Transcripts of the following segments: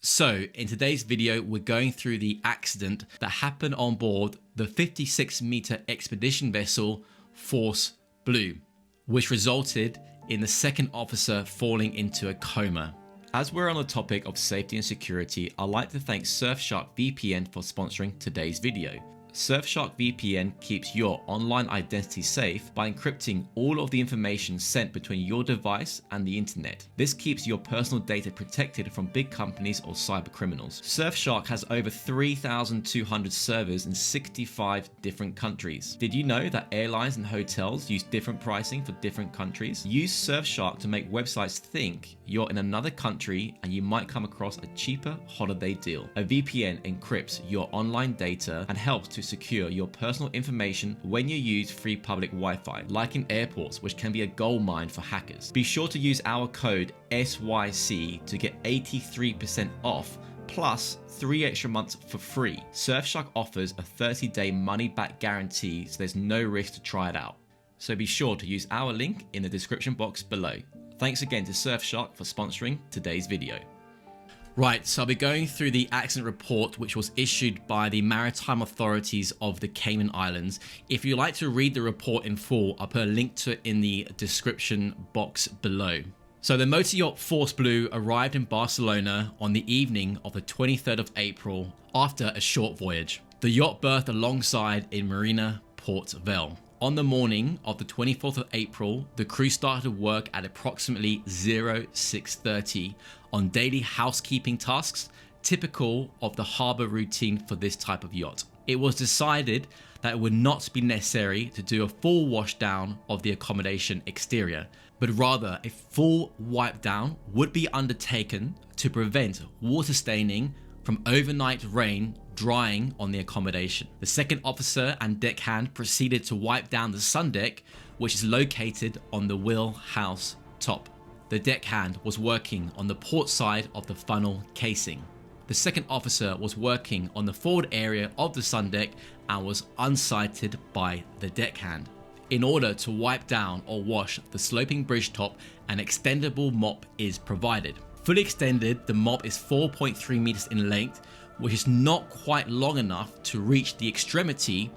So in today's video, we're going through the accident that happened on board the 56-meter expedition vessel Force Blue, which resulted in the second officer falling into a coma. As we're on the topic of safety and security, I'd like to thank Surfshark VPN for sponsoring today's video. Surfshark VPN keeps your online identity safe by encrypting all of the information sent between your device and the internet. This keeps your personal data protected from big companies or cyber criminals. Surfshark has over 3,200 servers in 65 different countries. Did you know that airlines and hotels use different pricing for different countries? Use Surfshark to make websites think you're in another country and you might come across a cheaper holiday deal. A VPN encrypts your online data and helps to secure your personal information when you use free public Wi-Fi, like in airports, which can be a goldmine for hackers. Be sure to use our code SYC to get 83% off plus 3 extra months for free. Surfshark offers a 30-day money-back guarantee, so there's no risk to try it out. So be sure to use our link in the description box below. Thanks again to Surfshark for sponsoring today's video. Right, so I'll be going through the accident report which was issued by the maritime authorities of the Cayman Islands. If you'd like to read the report in full, I'll put a link to it in the description box below. So the motor yacht Force Blue arrived in Barcelona on the evening of the 23rd of April after a short voyage. The yacht berthed alongside in Marina Port Vell. On the morning of the 24th of April, the crew started work at approximately 0630 on daily housekeeping tasks, typical of the harbour routine for this type of yacht. It was decided that it would not be necessary to do a full wash down of the accommodation exterior, but rather a full wipe down would be undertaken to prevent water staining from overnight rain drying on the accommodation. The second officer and deckhand proceeded to wipe down the sun deck, which is located on the wheelhouse top. The deckhand was working on the port side of the funnel casing. The second officer was working on the forward area of the sun deck and was unsighted by the deckhand. In order to wipe down or wash the sloping bridge top, an extendable mop is provided. Fully extended, the mop is 4.3 meters in length, which is not quite long enough to reach the extremity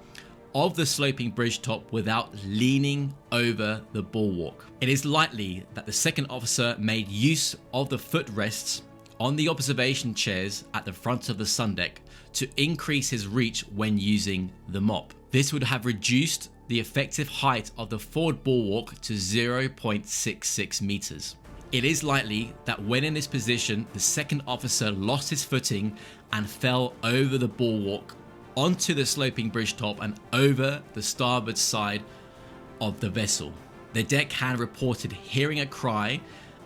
of the sloping bridge top without leaning over the bulwark. It is likely that the second officer made use of the footrests on the observation chairs at the front of the sun deck to increase his reach when using the mop. This would have reduced the effective height of the forward bulwark to 0.66 meters. It is likely that when in this position, the second officer lost his footing and fell over the bulwark onto the sloping bridge top and over the starboard side of the vessel. The deckhand reported hearing a cry,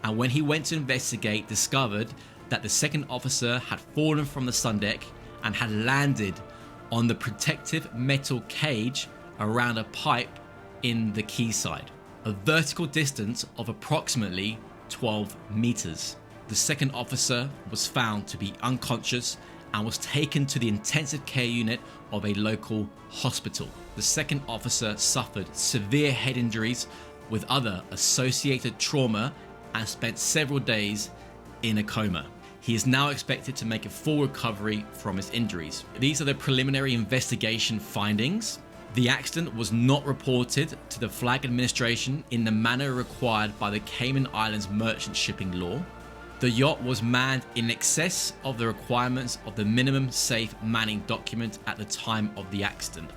and when he went to investigate, discovered that the second officer had fallen from the sun deck and had landed on the protective metal cage around a pipe in the quayside, a vertical distance of approximately 12 meters. The second officer was found to be unconscious and was taken to the intensive care unit of a local hospital. The second officer suffered severe head injuries with other associated trauma and spent several days in a coma. He is now expected to make a full recovery from his injuries. These are the preliminary investigation findings. The accident was not reported to the Flag Administration in the manner required by the Cayman Islands merchant shipping law. The yacht was manned in excess of the requirements of the minimum safe manning document at the time of the accident.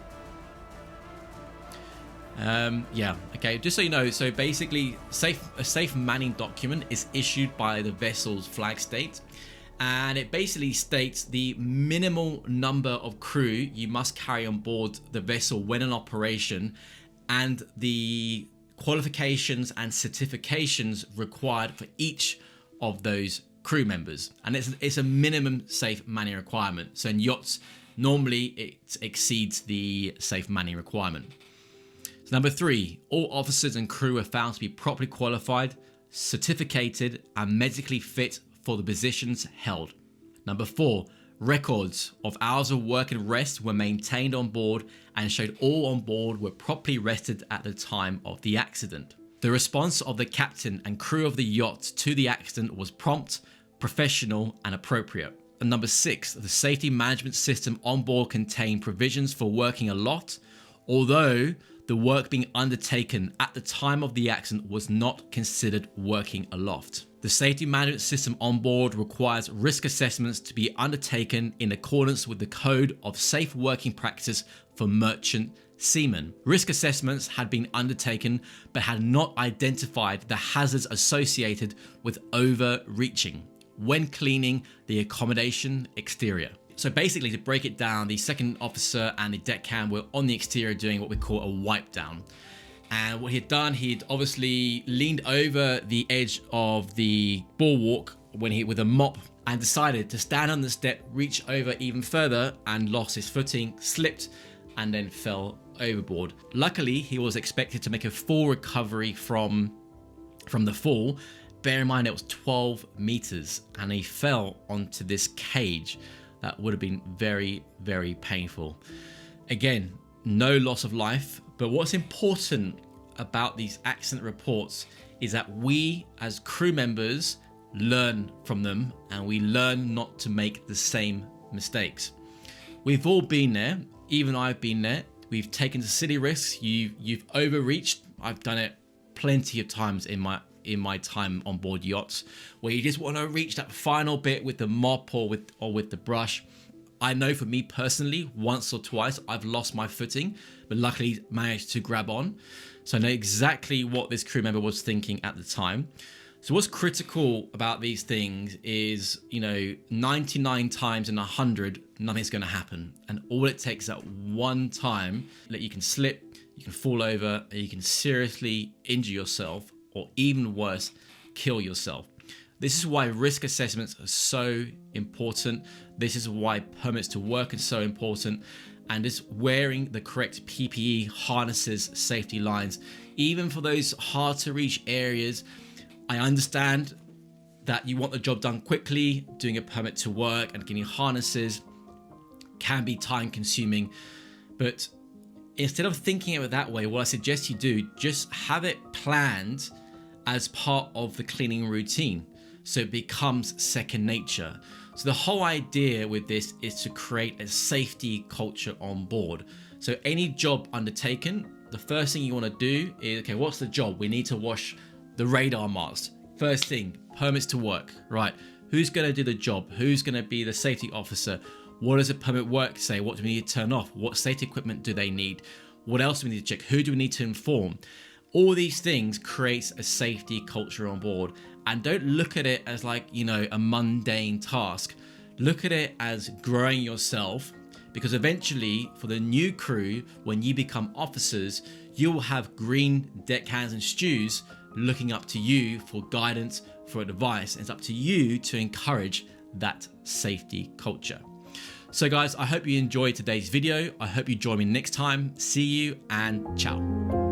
Just so you know, so basically a safe manning document is issued by the vessel's flag state, and it basically states the minimal number of crew you must carry on board the vessel when in operation and the qualifications and certifications required for each of those crew members. And it's a minimum safe manning requirement. So in yachts, normally it exceeds the safe manning requirement. So number 3, all officers and crew are found to be properly qualified, certificated and medically fit for the positions held. Number 4, records of hours of work and rest were maintained on board and showed all on board were properly rested at the time of the accident. The response of the captain and crew of the yacht to the accident was prompt, professional, and appropriate. And number 6, the safety management system on board contained provisions for working aloft, although the work being undertaken at the time of the accident was not considered working aloft. The safety management system on board requires risk assessments to be undertaken in accordance with the Code of Safe Working Practices for Merchant Seamen. Risk assessments had been undertaken but had not identified the hazards associated with overreaching when cleaning the accommodation exterior. So basically, to break it down, the second officer and the deckhand were on the exterior doing what we call a wipe down. And what he'd done, he'd obviously leaned over the edge of the bulwark with a mop and decided to stand on the step, reach over even further, and lost his footing, slipped, and then fell overboard. Luckily, he was expected to make a full recovery from the fall. Bear in mind, it was 12 meters, and he fell onto this cage. That would have been very, very painful. Again, no loss of life, but what's important about these accident reports is that we as crew members learn from them, and we learn not to make the same mistakes. We've all been there, even I've been there. We've taken silly risks. You've overreached. I've done it plenty of times in my time on board yachts, where you just want to reach that final bit with the mop or with the brush. I know for me personally, once or twice I've lost my footing, but luckily managed to grab on. So I know exactly what this crew member was thinking at the time. So what's critical about these things is, 99 times in 100, nothing's going to happen. And all it takes is that one time that you can slip, you can fall over, and you can seriously injure yourself, or even worse, kill yourself. This is why risk assessments are so important. This is why permits to work are so important. And just wearing the correct PPE, harnesses, safety lines, even for those hard to reach areas. I understand that you want the job done quickly. Doing a permit to work and getting harnesses can be time consuming, but instead of thinking of it that way, what I suggest you do, just have it planned as part of the cleaning routine, so it becomes second nature. So the whole idea with this is to create a safety culture on board. So any job undertaken, the first thing you want to do is, okay, what's the job? We need to wash the radar mast. First thing, permits to work, right? Who's going to do the job? Who's going to be the safety officer? What does a permit work say? What do we need to turn off? What safety equipment do they need? What else do we need to check? Who do we need to inform? All these things creates a safety culture on board. And don't look at it as like, a mundane task. Look at it as growing yourself, because eventually for the new crew, when you become officers, you will have green deckhands and stews looking up to you for guidance, for advice. And it's up to you to encourage that safety culture. So guys, I hope you enjoyed today's video. I hope you join me next time. See you and ciao.